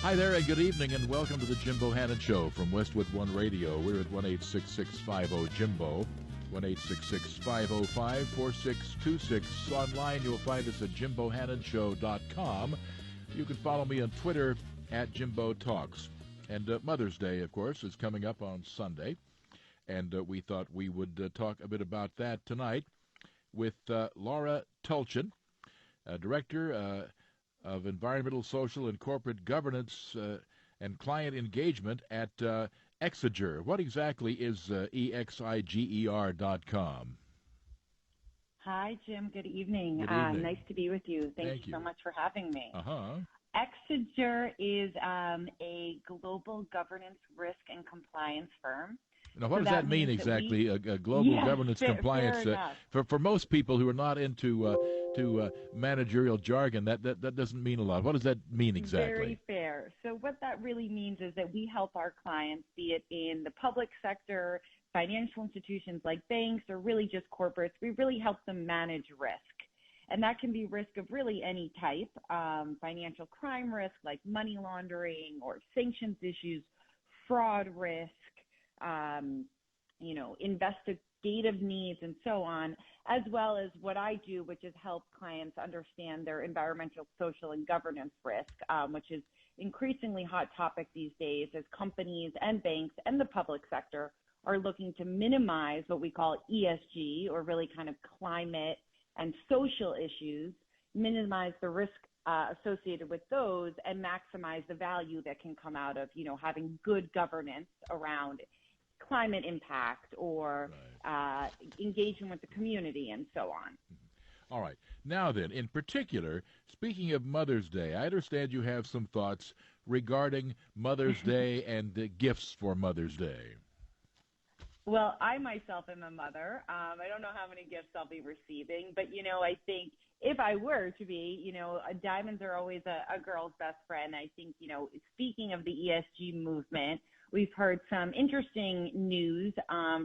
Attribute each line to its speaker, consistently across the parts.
Speaker 1: Hi there, and good evening, and welcome to the Jim Bohannon Show from Westwood One Radio. We're at 1-866-50-JIMBO, 1-866-505-4626. Online, you'll find us at JimBohannonShow.com. You can follow me on Twitter at Jimbo Talks. And Mother's Day, of course, is coming up on Sunday, and we thought we would talk a bit about that tonight with Laura Tulchin, Director of Environmental, Social, and Corporate Governance and Client Engagement at Exiger. What exactly is Exiger.com?
Speaker 2: Hi, Jim. Good evening.
Speaker 1: Good evening.
Speaker 2: Nice to be with you. Thank you so much for having me. Exiger is a global governance, risk, and compliance firm.
Speaker 1: Now, what does that mean exactly? A global governance compliance for most people who are not into managerial jargon. That doesn't mean a lot. What does that mean exactly?
Speaker 2: Very fair. So what that really means is that we help our clients, be it in the public sector, financial institutions like banks, or really just corporates. We really help them manage risk. And that can be risk of really any type, financial crime risk like money laundering or sanctions issues, fraud risk, investigative needs and so on, as well as what I do, which is help clients understand their environmental, social, and governance risk, which is increasingly hot topic these days as companies and banks and the public sector are looking to minimize what we call ESG, or really kind of climate and social issues, minimize the risk associated with those, and maximize the value that can come out of, having good governance around climate impact or engagement with the community and so on.
Speaker 1: All right. Now then, in particular, speaking of Mother's Day, I understand you have some thoughts regarding Mother's Day and the gifts for Mother's Day.
Speaker 2: Well, I myself am a mother. I don't know how many gifts I'll be receiving, but, I think if I were to be, diamonds are always a girl's best friend. I think, speaking of the ESG movement, we've heard some interesting news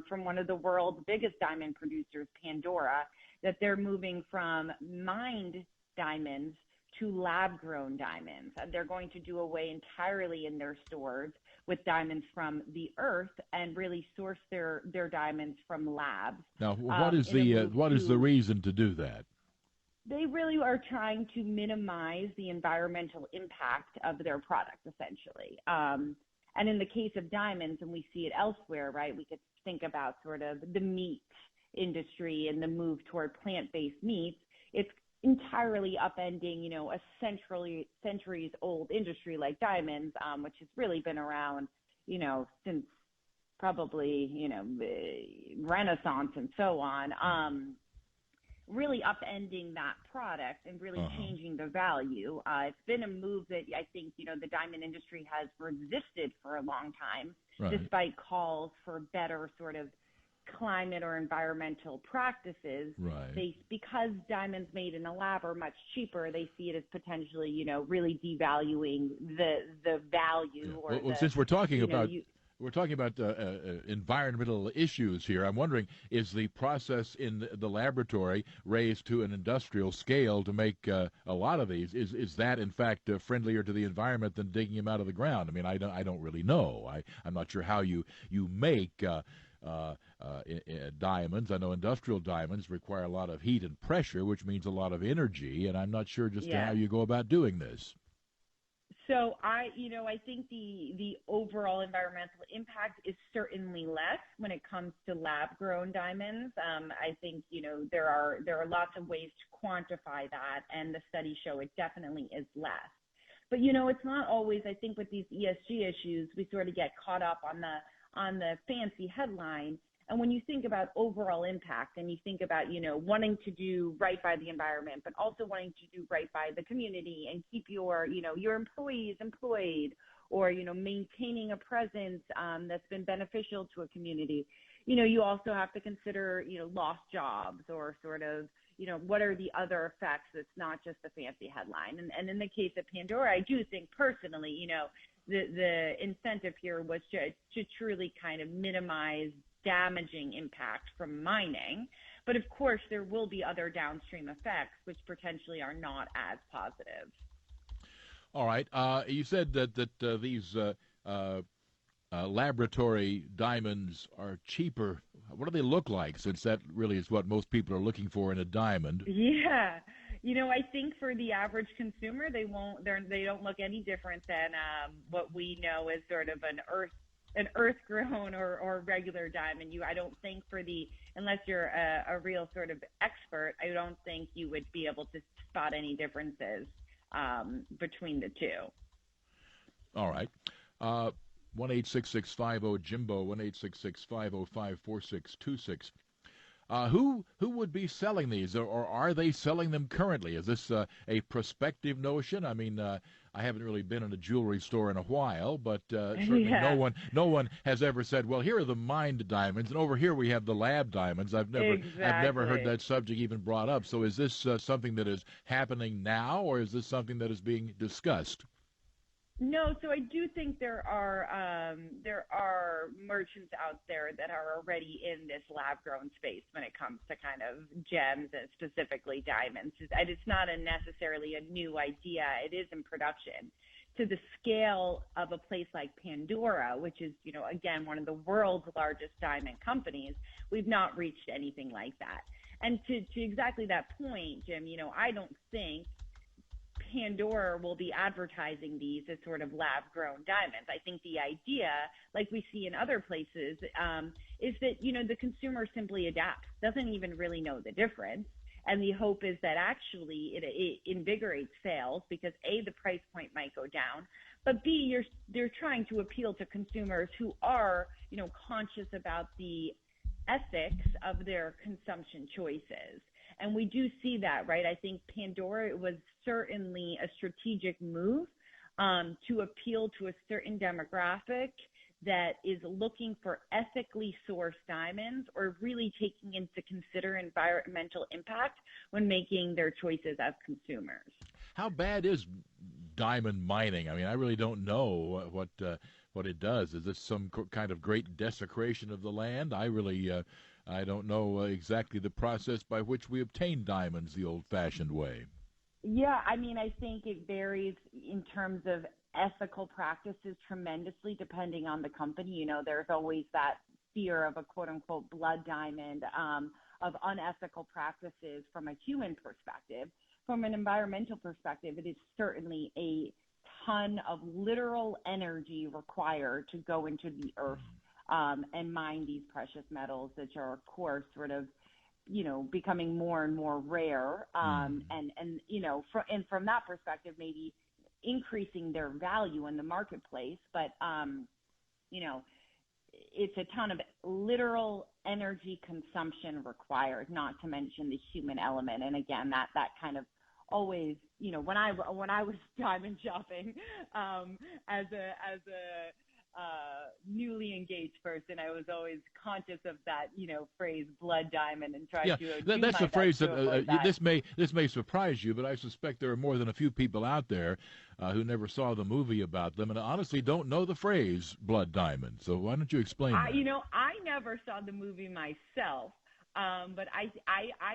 Speaker 2: from one of the world's biggest diamond producers, Pandora, that they're moving from mined diamonds to lab-grown diamonds. And they're going to do away entirely in their stores with diamonds from the earth and really source their diamonds from labs.
Speaker 1: Now, what is the reason to do that?
Speaker 2: They really are trying to minimize the environmental impact of their product, essentially. And in the case of diamonds, and we see it elsewhere, right, we could think about sort of the meat industry and the move toward plant-based meats. It's entirely upending, a centuries-old industry like diamonds, which has really been around, since probably, Renaissance and so on. Really upending that product and really changing the value. It's been a move that I think, the diamond industry has resisted for a long time, despite calls for better sort of climate or environmental practices. Because diamonds made in a lab are much cheaper, they see it as potentially, really devaluing the value. Or
Speaker 1: since we're talking about environmental issues here, I'm wondering, is the process in the laboratory raised to an industrial scale to make a lot of these? Is that, in fact, friendlier to the environment than digging them out of the ground? I mean, I don't really know. I'm not sure how you make diamonds. I know industrial diamonds require a lot of heat and pressure, which means a lot of energy, and I'm not sure just how you go about doing this.
Speaker 2: So I think the overall environmental impact is certainly less when it comes to lab-grown diamonds. I think, there are lots of ways to quantify that, and the studies show it definitely is less. But, it's not always, I think with these ESG issues, we sort of get caught up on the fancy headline. And when you think about overall impact and you think about, wanting to do right by the environment, but also wanting to do right by the community and keep your employees employed, or, maintaining a presence that's been beneficial to a community, you also have to consider, lost jobs or sort of, what are the other effects that's not just the fancy headline. And in the case of Pandora, I do think personally, the incentive here was to truly kind of minimize damaging impact from mining. But of course, there will be other downstream effects which potentially are not as positive.
Speaker 1: All right. You said that these laboratory diamonds are cheaper. What do they look like, since that really is what most people are looking for in a diamond?
Speaker 2: Yeah. I think for the average consumer, they don't look any different than what we know as sort of an earth grown or regular diamond. I don't think unless you're a real sort of expert, I don't think you would be able to spot any differences between the two.
Speaker 1: All right. 1-866-50-JIMBO, 1-866-505-4626. Who would be selling these, or are they selling them currently? Is this a prospective notion? I mean, I haven't really been in a jewelry store in a while, but certainly no one has ever said, "Well, here are the mined diamonds, and over here we have the lab diamonds." I've never heard that subject even brought up. So, is this something that is happening now, or is this something that is being discussed?
Speaker 2: No, so I do think there are merchants out there that are already in this lab-grown space when it comes to kind of gems and specifically diamonds. And it's not necessarily a new idea. It is in production. To the scale of a place like Pandora, which is, again, one of the world's largest diamond companies, we've not reached anything like that. And to exactly that point, Jim, I don't think Pandora will be advertising these as sort of lab-grown diamonds. I think the idea, like we see in other places, is that, the consumer simply adapts, doesn't even really know the difference. And the hope is that actually it invigorates sales because, A, the price point might go down, but B, they're trying to appeal to consumers who are, conscious about the ethics of their consumption choices. And we do see that, right? I think Pandora was certainly a strategic move to appeal to a certain demographic that is looking for ethically sourced diamonds or really taking into consider environmental impact when making their choices as consumers.
Speaker 1: How bad is diamond mining? I mean, I really don't know what it does. Is this some kind of great desecration of the land? I don't know exactly the process by which we obtain diamonds the old-fashioned way.
Speaker 2: Yeah, I mean, I think it varies in terms of ethical practices tremendously depending on the company. There's always that fear of a quote-unquote blood diamond, of unethical practices from a human perspective. From an environmental perspective, it is certainly a ton of literal energy required to go into the earth and mine these precious metals, which are, of course, sort of, becoming more and more rare. And from that perspective, maybe increasing their value in the marketplace. But, it's a ton of literal energy consumption required, not to mention the human element. And again, that kind of always, when I was diamond shopping, as a newly engaged person, I was always conscious of that, phrase "blood diamond" and tried to.
Speaker 1: That's a phrase that this may surprise you, but I suspect there are more than a few people out there who never saw the movie about them and honestly don't know the phrase "blood diamond." So why don't you explain that?
Speaker 2: I never saw the movie myself. But I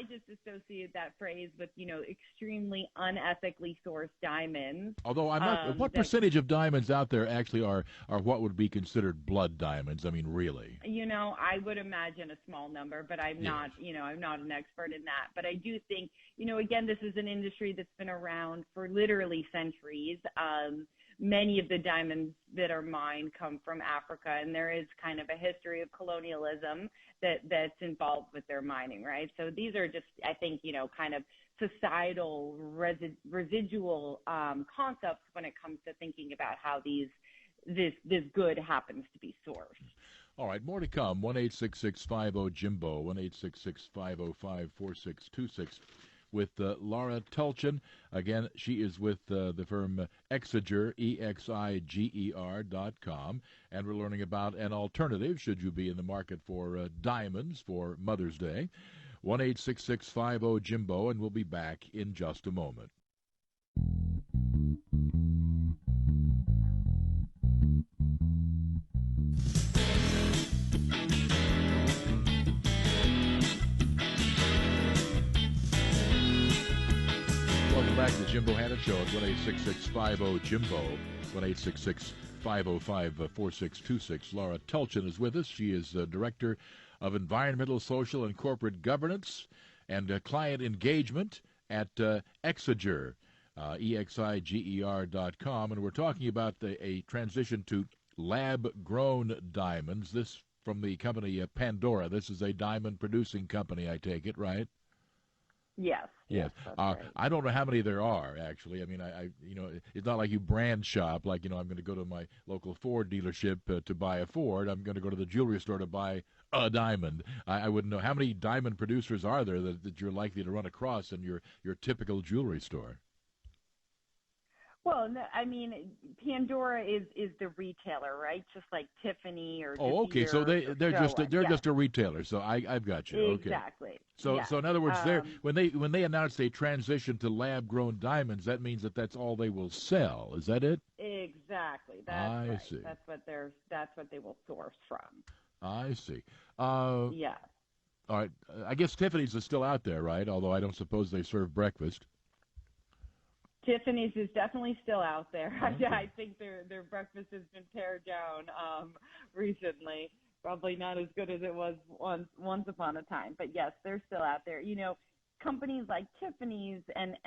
Speaker 2: just associate that phrase with, extremely unethically sourced diamonds.
Speaker 1: Although I'm not, what percentage of diamonds out there actually are what would be considered blood diamonds? I mean, really?
Speaker 2: I would imagine a small number, but I'm not, I'm not an expert in that. But I do think, again, this is an industry that's been around for literally centuries. Many of the diamonds that are mined come from Africa, and there is kind of a history of colonialism that's involved with their mining, right? So these are just, I think, kind of societal residual concepts when it comes to thinking about how this good happens to be sourced.
Speaker 1: All right, more to come. 1-866-50-JIMBO, 1-866-505-4626. With Laura Tulchin. Again, she is with the firm Exiger, EXIGER.com, and we're learning about an alternative should you be in the market for diamonds for Mother's Day. 1-866-50-JIMBO, and we'll be back in just a moment. back to the Jim Bohannon Show at 1-866-50-JIMBO, 1-866-505-4626. Laura Tulchin is with us. She is Director of Environmental, Social, and Corporate Governance and Client Engagement at Exiger, EXIGER.com. And we're talking about a transition to lab-grown diamonds. This from the company Pandora. This is a diamond-producing company, I take it, right?
Speaker 2: Yes.
Speaker 1: Yes.
Speaker 2: Right.
Speaker 1: I don't know how many there are, actually. I mean, it's not like you brand shop. Like, I'm going to go to my local Ford dealership to buy a Ford. I'm going to go to the jewelry store to buy a diamond. I wouldn't know. How many diamond producers are there that you're likely to run across in your typical jewelry store?
Speaker 2: Well, no, I mean, Pandora is the retailer, right? Just like Tiffany or
Speaker 1: Oh, okay. So they're just a retailer. So I've got you. Okay.
Speaker 2: Exactly.
Speaker 1: So in other words, when they announced a transition to lab grown diamonds, that means that's all they will sell. Is that it?
Speaker 2: Exactly.
Speaker 1: I see.
Speaker 2: That's what they will source from.
Speaker 1: I see.
Speaker 2: Yeah.
Speaker 1: All right. I guess Tiffany's is still out there, right? Although I don't suppose they serve breakfast.
Speaker 2: Tiffany's is definitely still out there.
Speaker 1: Okay.
Speaker 2: I think their breakfast has been pared down recently. Probably not as good as it was once upon a time. But yes, they're still out there. Companies like Tiffany's and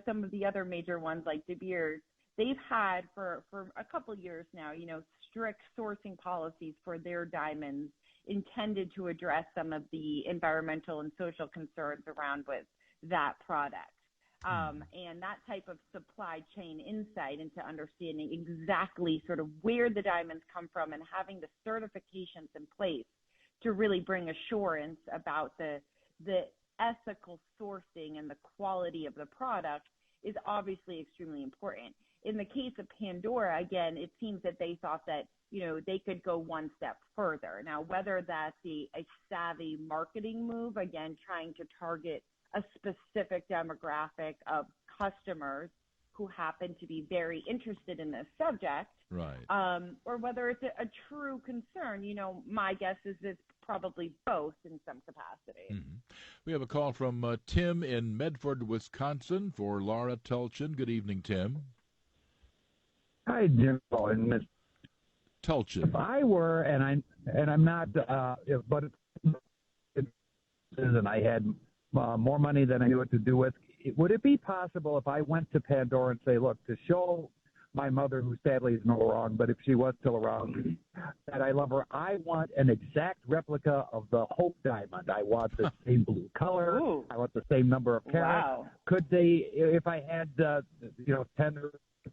Speaker 2: some of the other major ones like De Beers, they've had for a couple years now, strict sourcing policies for their diamonds intended to address some of the environmental and social concerns around with that product. And that type of supply chain insight into understanding exactly sort of where the diamonds come from and having the certifications in place to really bring assurance about the ethical sourcing and the quality of the product is obviously extremely important. In the case of Pandora, again, it seems that they thought that, they could go one step further. Now, whether that's a savvy marketing move, again, trying to target a specific demographic of customers who happen to be very interested in this subject,
Speaker 1: right?
Speaker 2: Or whether it's a true concern. My guess is it's probably both in some capacity.
Speaker 1: Mm-hmm. We have a call from Tim in Medford, Wisconsin, for Laura Tulchin. Good evening, Tim.
Speaker 3: Hi, Jim and Miss
Speaker 1: Tulchin.
Speaker 3: If I were, and I'm not, but and I had more money than I knew what to do with. Would it be possible if I went to Pandora and say, look, to show my mother, who sadly is no longer, but if she was still around, that I love her, I want an exact replica of the Hope Diamond. I want the same blue color.
Speaker 2: Ooh.
Speaker 3: I want the same number of carats.
Speaker 2: Wow.
Speaker 3: Could they, if I had, 10 or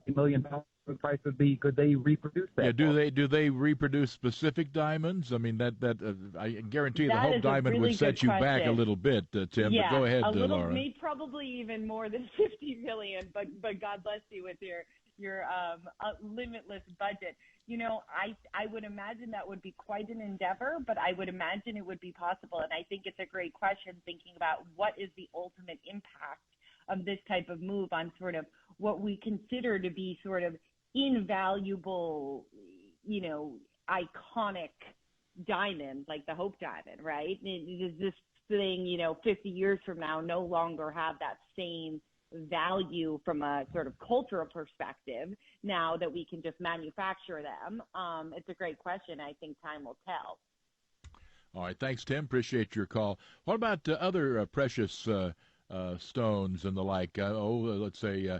Speaker 3: $50 million, the price would be, could they reproduce that?
Speaker 1: Yeah, do they reproduce specific diamonds? I mean, I guarantee the Hope Diamond
Speaker 2: really
Speaker 1: would set you back a little bit, Tim.
Speaker 2: Yeah,
Speaker 1: but go ahead,
Speaker 2: a little,
Speaker 1: Laura.
Speaker 2: maybe probably even more than 50 million. But God bless you with your limitless budget. I would imagine that would be quite an endeavor, but I would imagine it would be possible. And I think it's a great question, thinking about what is the ultimate impact of this type of move on sort of what we consider to be sort of invaluable, iconic diamond, like the Hope Diamond, right? Does this thing, 50 years from now no longer have that same value from a sort of cultural perspective now that we can just manufacture them? It's a great question. I think time will tell.
Speaker 1: All right. Thanks, Tim. Appreciate your call. What about other precious stones and the like? Let's say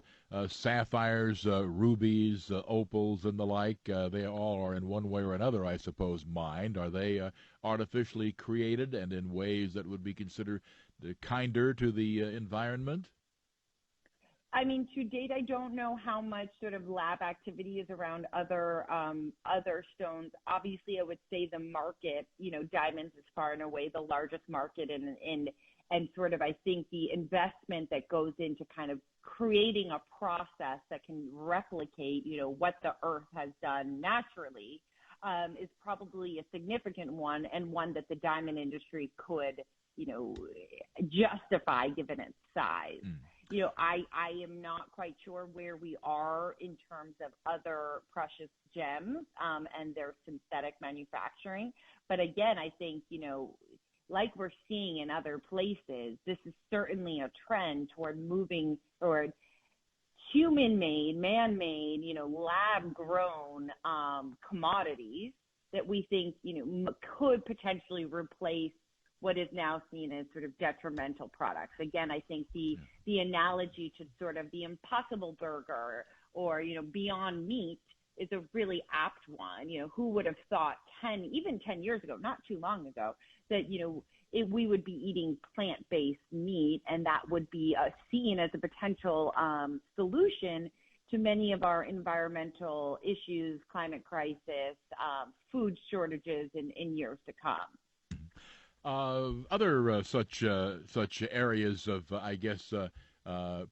Speaker 1: sapphires, rubies, opals, and the like. They all are in one way or another, I suppose, mined. Are they artificially created and in ways that would be considered kinder to the environment?
Speaker 2: I mean, to date, I don't know how much sort of lab activity is around other stones. Obviously, I would say the market, diamonds is far and away the largest market, and sort of, I think the investment that goes into kind of creating a process that can replicate, what the earth has done naturally, is probably a significant one, and one that the diamond industry could, justify given its size. I am not quite sure where we are in terms of other precious gems and their synthetic manufacturing. But again, I think, like we're seeing in other places, this is certainly a trend toward moving toward human-made, man-made, lab-grown commodities that we think, could potentially replace what is now seen as sort of detrimental products. Again, I think the analogy to sort of the Impossible Burger or, Beyond Meat is a really apt one. Who would have thought 10 years ago, not too long ago, that, we would be eating plant-based meat, and that would be seen as a potential solution to many of our environmental issues, climate crisis, food shortages in years to come.
Speaker 1: Other such areas of, I guess,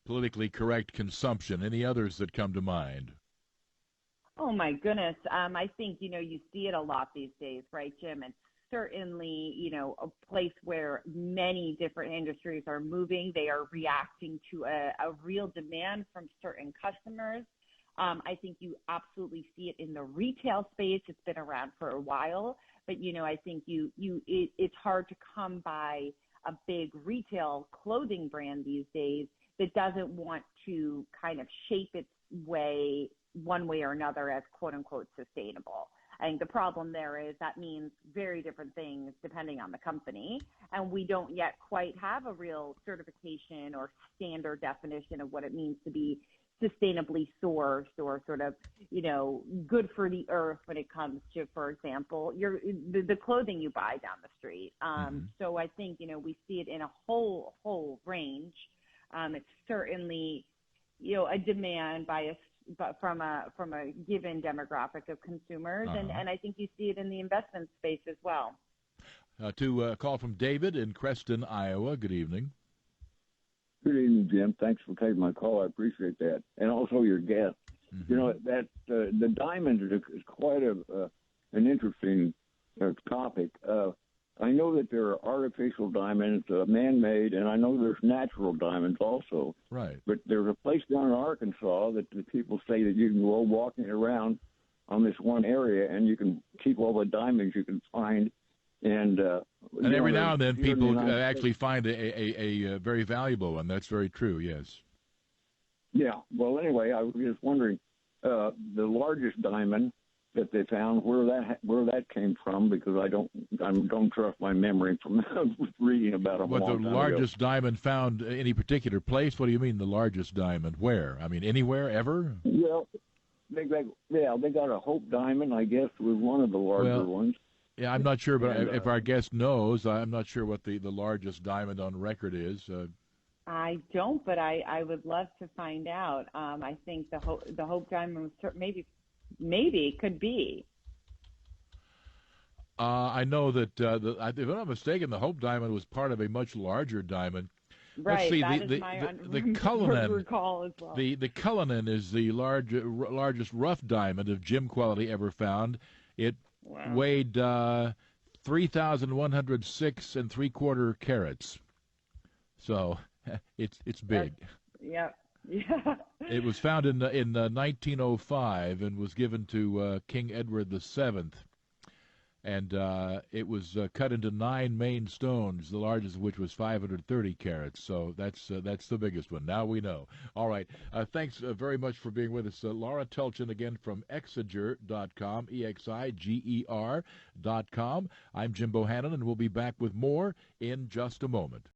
Speaker 1: politically correct consumption. Any others that come to mind?
Speaker 2: Oh my goodness. I think, you see it a lot these days, right, Jim? It's certainly, a place where many different industries are moving. They are reacting to a real demand from certain customers. I think you absolutely see it in the retail space. It's been around for a while, but I think it's hard to come by a big retail clothing brand these days that doesn't want to kind of shape its way one way or another as quote unquote sustainable. I think the problem there is that means very different things depending on the company, and we don't yet quite have a real certification or standard definition of what it means to be sustainably sourced or sort of, good for the earth when it comes to, for example, the clothing you buy down the street. So I think, we see it in a whole range. It's certainly, a demand from a given demographic of consumers, and I think you see it in the investment space as well.
Speaker 1: To a call from David in Creston, Iowa. Good evening.
Speaker 4: Good evening, Jim. Thanks for taking my call. I appreciate that, and also your guest. That the diamond is quite an interesting topic. I know that there are artificial diamonds, man-made, and I know there's natural diamonds also.
Speaker 1: Right.
Speaker 4: But there's a place down in Arkansas that the people say that you can go walking around on this one area, and you can keep all the diamonds you can find. And
Speaker 1: every now and then people actually find a very valuable one. That's very true, yes.
Speaker 4: Yeah. Well, anyway, I was just wondering, the largest diamond that they found, where that came from, because I don't trust my memory from reading about them.
Speaker 1: What, the largest diamond found any particular place? What do you mean the largest diamond? Where? I mean, anywhere, ever?
Speaker 4: Well, they got a Hope diamond, I guess, was one of the larger ones.
Speaker 1: Yeah, I'm not sure, but if our guest knows, I'm not sure what the largest diamond on record is.
Speaker 2: I don't, but I would love to find out. I think the Hope diamond was maybe it could be.
Speaker 1: I know that, if I'm not mistaken, the Hope diamond was part of a much larger diamond.
Speaker 2: Right,
Speaker 1: let's see, the Cullinan
Speaker 2: recall as well.
Speaker 1: The Cullinan is the largest rough diamond of gem quality ever found. It weighed 3,106 3/4 carats. So it's big.
Speaker 2: Yeah.
Speaker 1: It was found in 1905 and was given to King Edward VII. And it was cut into 9 main stones, the largest of which was 530 carats. So that's the biggest one. Now we know. All right. Thanks very much for being with us. Laura Tulchin again from Exiger.com, EXIGER.com. I'm Jim Bohannon, and we'll be back with more in just a moment.